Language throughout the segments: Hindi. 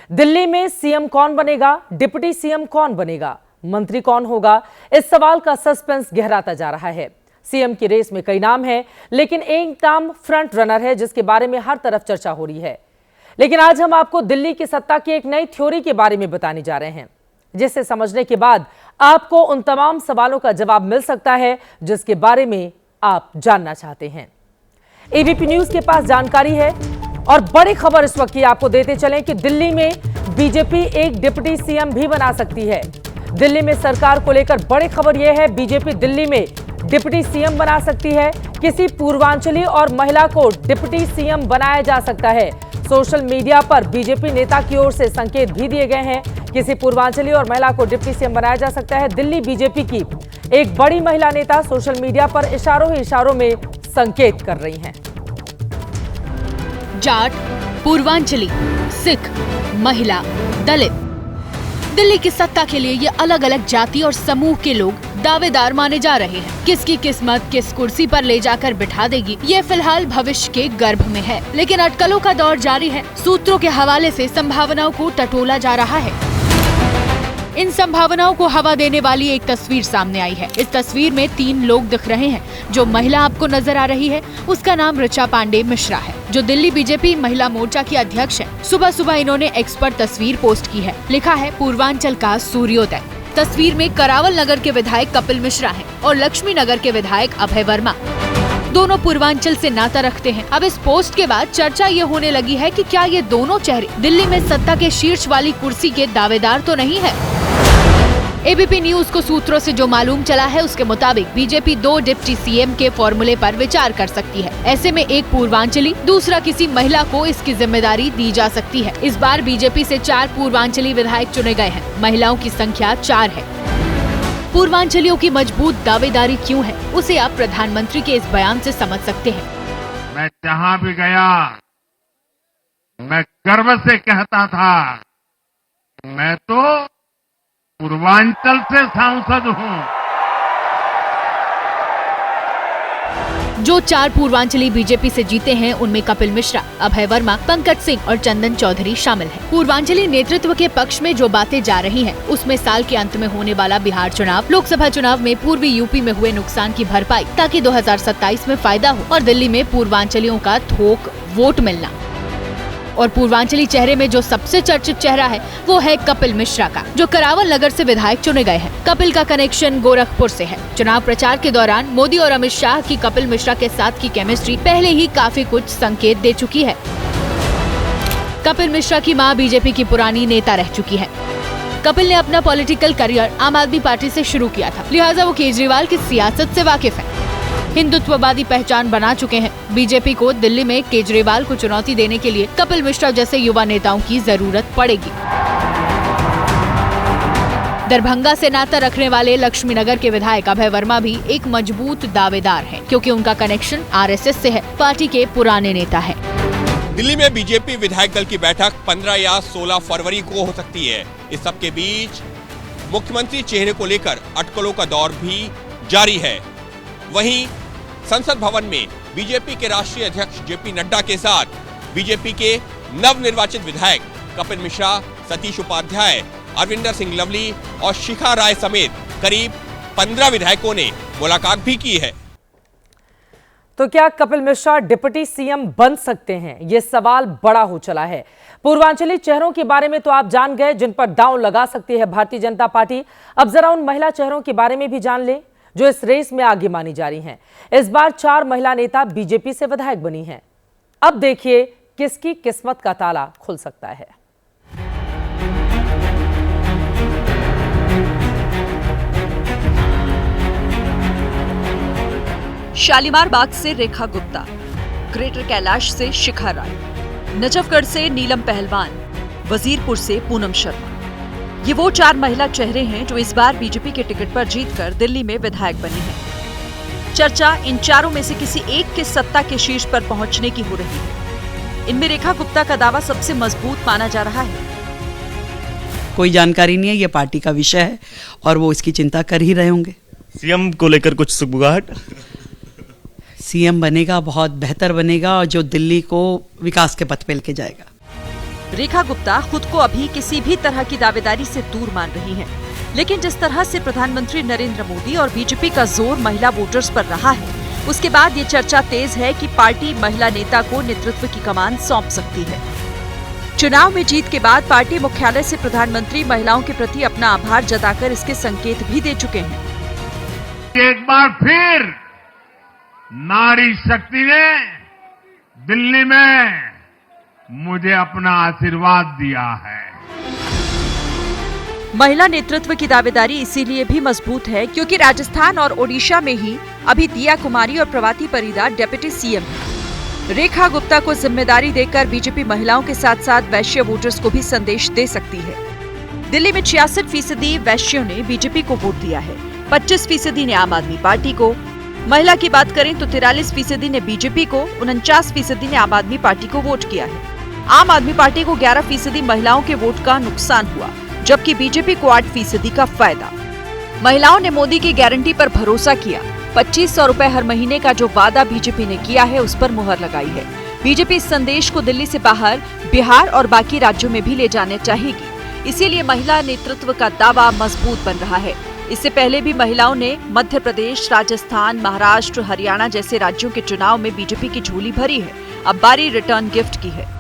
दिल्ली में सीएम कौन बनेगा, डिप्टी सीएम कौन बनेगा, मंत्री कौन होगा, इस सवाल का सस्पेंस गहराता जा रहा है। सीएम की रेस में कई नाम हैं, लेकिन एक नाम फ्रंट रनर है जिसके बारे में हर तरफ चर्चा हो रही है। लेकिन आज हम आपको दिल्ली की सत्ता की एक नई थ्योरी के बारे में बताने जा रहे हैं, जिसे समझने के बाद आपको उन तमाम सवालों का जवाब मिल सकता है जिसके बारे में आप जानना चाहते हैं। एबीपी न्यूज के पास जानकारी है और बड़ी खबर इस वक्त की आपको देते चलें कि दिल्ली में बीजेपी एक डिप्टी सीएम भी बना सकती है। दिल्ली में सरकार को लेकर बड़ी खबर यह है, बीजेपी दिल्ली में डिप्टी सीएम बना सकती है। किसी पूर्वांचली और महिला को डिप्टी सीएम बनाया जा सकता है। सोशल मीडिया पर बीजेपी नेता की ओर से संकेत भी दिए गए हैं, किसी पूर्वांचली और महिला को डिप्टी सीएम बनाया जा सकता है। दिल्ली बीजेपी की एक बड़ी महिला नेता सोशल मीडिया पर इशारों ही इशारों में संकेत कर रही हैं। जाट, पूर्वांचली, सिख, महिला, दलित, दिल्ली की सत्ता के लिए ये अलग अलग जाति और समूह के लोग दावेदार माने जा रहे हैं। किसकी किस्मत किस कुर्सी पर ले जाकर बिठा देगी, ये फिलहाल भविष्य के गर्भ में है, लेकिन अटकलों का दौर जारी है। सूत्रों के हवाले से संभावनाओं को टटोला जा रहा है। इन संभावनाओं को हवा देने वाली एक तस्वीर सामने आई है। इस तस्वीर में 3 लोग दिख रहे हैं। जो महिला आपको नजर आ रही है उसका नाम ऋचा पांडे मिश्रा है, जो दिल्ली बीजेपी महिला मोर्चा की अध्यक्ष है। सुबह सुबह इन्होंने एक्स पर तस्वीर पोस्ट की है। लिखा है, पूर्वांचल का सूर्योदय। तस्वीर में करावल नगर के विधायक कपिल मिश्रा है और लक्ष्मी नगर के विधायक अभय वर्मा, दोनों पूर्वांचल से नाता रखते हैं। अब इस पोस्ट के बाद चर्चा ये होने लगी है कि क्या ये दोनों चेहरे दिल्ली में सत्ता के शीर्ष वाली कुर्सी के दावेदार तो नहीं है। एबीपी न्यूज को सूत्रों से जो मालूम चला है उसके मुताबिक बीजेपी 2 डिप्टी सीएम के फॉर्मूले पर विचार कर सकती है। ऐसे में एक पूर्वांचली, दूसरा किसी महिला को इसकी जिम्मेदारी दी जा सकती है। इस बार बीजेपी से 4 पूर्वांचली विधायक चुने गए हैं। महिलाओं की संख्या 4 है। पूर्वांचलियों की मजबूत दावेदारी क्यों है, उसे आप प्रधानमंत्री के इस बयान से समझ सकते हैं। मैं जहां भी गया मैं गर्व से कहता था, मैं तो पूर्वांचल से सांसद हूं। जो 4 पूर्वांचली बीजेपी से जीते हैं उनमें कपिल मिश्रा, अभय वर्मा, पंकज सिंह और चंदन चौधरी शामिल हैं। पूर्वांचली नेतृत्व के पक्ष में जो बातें जा रही हैं, उसमें साल के अंत में होने वाला बिहार चुनाव, लोकसभा चुनाव में पूर्वी यूपी में हुए नुकसान की भरपाई, ताकि 2027 में फायदा हो और दिल्ली में पूर्वांचलियों का थोक वोट मिलना। और पूर्वांचली चेहरे में जो सबसे चर्चित चेहरा है वो है कपिल मिश्रा का, जो करावल नगर से विधायक चुने गए हैं। कपिल का कनेक्शन गोरखपुर से है। चुनाव प्रचार के दौरान मोदी और अमित शाह की कपिल मिश्रा के साथ की केमिस्ट्री पहले ही काफी कुछ संकेत दे चुकी है। कपिल मिश्रा की मां बीजेपी की पुरानी नेता रह चुकी है। कपिल ने अपना पॉलिटिकल करियर आम आदमी पार्टी से शुरू किया था, लिहाजा वो केजरीवाल की सियासत से वाकिफ है। हिंदुत्ववादी पहचान बना चुके हैं। बीजेपी को दिल्ली में केजरीवाल को चुनौती देने के लिए कपिल मिश्रा जैसे युवा नेताओं की जरूरत पड़ेगी। दरभंगा से नाता रखने वाले लक्ष्मी नगर के विधायक अभय वर्मा भी एक मजबूत दावेदार हैं, क्योंकि उनका कनेक्शन आरएसएस से है। पार्टी के पुराने नेता है। दिल्ली में बीजेपी विधायक दल की बैठक 15 या 16 फरवरी को हो सकती है। इस सब के बीच मुख्यमंत्री चेहरे को लेकर अटकलों का दौर भी जारी है। वहीं संसद भवन में बीजेपी के राष्ट्रीय अध्यक्ष जेपी नड्डा के साथ बीजेपी के नवनिर्वाचित विधायक कपिल मिश्रा, सतीश उपाध्याय, अरविंदर सिंह लवली और शिखा राय समेत करीब 15 विधायकों ने मुलाकात भी की है। तो क्या कपिल मिश्रा डिप्टी सीएम बन सकते हैं? ये सवाल बड़ा हो चला है। पूर्वांचली चेहरों के बारे में तो आप जान गए, जिन पर दांव लगा सकती है भारतीय जनता पार्टी। अब जरा उन महिला चेहरों के बारे में भी जान ले जो इस रेस में आगे मानी जा रही हैं। इस बार 4 महिला नेता बीजेपी से विधायक बनी हैं। अब देखिए किसकी किस्मत का ताला खुल सकता है। शालीमार बाग से रेखा गुप्ता, ग्रेटर कैलाश से शिखा राय, नजफगढ़ से नीलम पहलवान, वजीरपुर से पूनम शर्मा। ये वो 4 महिला चेहरे हैं जो इस बार बीजेपी के टिकट पर जीतकर दिल्ली में विधायक बनी हैं। चर्चा इन चारों में से किसी एक के सत्ता के शीर्ष पर पहुंचने की हो रही है। इनमें रेखा गुप्ता का दावा सबसे मजबूत माना जा रहा है। कोई जानकारी नहीं है, ये पार्टी का विषय है और वो इसकी चिंता कर ही रहे होंगे। सीएम को लेकर कुछ सुगबुगाहट? सीएम बनेगा, बहुत बेहतर बनेगा और जो दिल्ली को विकास के पथ पे लेके जाएगा। रेखा गुप्ता खुद को अभी किसी भी तरह की दावेदारी से दूर मान रही हैं। लेकिन जिस तरह से प्रधानमंत्री नरेंद्र मोदी और बीजेपी का जोर महिला वोटर्स पर रहा है, उसके बाद ये चर्चा तेज है कि पार्टी महिला नेता को नेतृत्व की कमान सौंप सकती है। चुनाव में जीत के बाद पार्टी मुख्यालय से प्रधानमंत्री महिलाओं के प्रति अपना आभार जताकर इसके संकेत भी दे चुके हैं। एक बार फिर नारी शक्ति ने दिल्ली में मुझे अपना आशीर्वाद दिया है। महिला नेतृत्व की दावेदारी इसीलिए भी मजबूत है क्योंकि राजस्थान और ओडिशा में ही अभी दिया कुमारी और प्रभाती परिदा डिप्टी सीएम है। रेखा गुप्ता को जिम्मेदारी देकर बीजेपी महिलाओं के साथ साथ वैश्य वोटर्स को भी संदेश दे सकती है। दिल्ली में 66% वैश्यों ने बीजेपी को वोट दिया है, 25% ने आम आदमी पार्टी को। महिला की बात करें तो 43% ने बीजेपी को, 49% ने आम आदमी पार्टी को वोट किया है। आम आदमी पार्टी को 11% महिलाओं के वोट का नुकसान हुआ, जबकि बीजेपी को 8% का फायदा। महिलाओं ने मोदी की गारंटी पर भरोसा किया। 2500 रुपए हर महीने का जो वादा बीजेपी ने किया है, उस पर मुहर लगाई है। बीजेपी इस संदेश को दिल्ली से बाहर बिहार और बाकी राज्यों में भी ले जाने चाहेगी। इसीलिए महिला नेतृत्व का दावा मजबूत बन रहा है। इससे पहले भी महिलाओं ने मध्य प्रदेश, राजस्थान, महाराष्ट्र, हरियाणा जैसे राज्यों के चुनाव में बीजेपी की झोली भरी है। अब बारी रिटर्न गिफ्ट की है।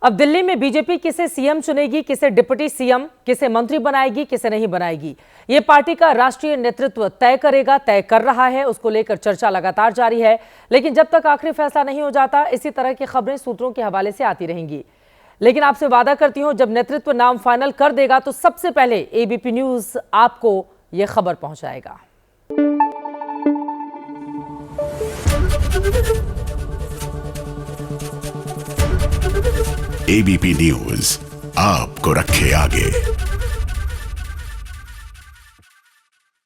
अब दिल्ली में बीजेपी किसे सीएम चुनेगी, किसे डिप्टी सीएम, किसे मंत्री बनाएगी, किसे नहीं बनाएगी, ये पार्टी का राष्ट्रीय नेतृत्व तय करेगा, तय कर रहा है। उसको लेकर चर्चा लगातार जारी है। लेकिन जब तक आखिरी फैसला नहीं हो जाता, इसी तरह की खबरें सूत्रों के हवाले से आती रहेंगी। लेकिन आपसे वादा करती हूं, जब नेतृत्व नाम फाइनल कर देगा तो सबसे पहले एबीपी न्यूज आपको यह खबर पहुंचाएगा। एबीपी न्यूज आपको रखे आगे।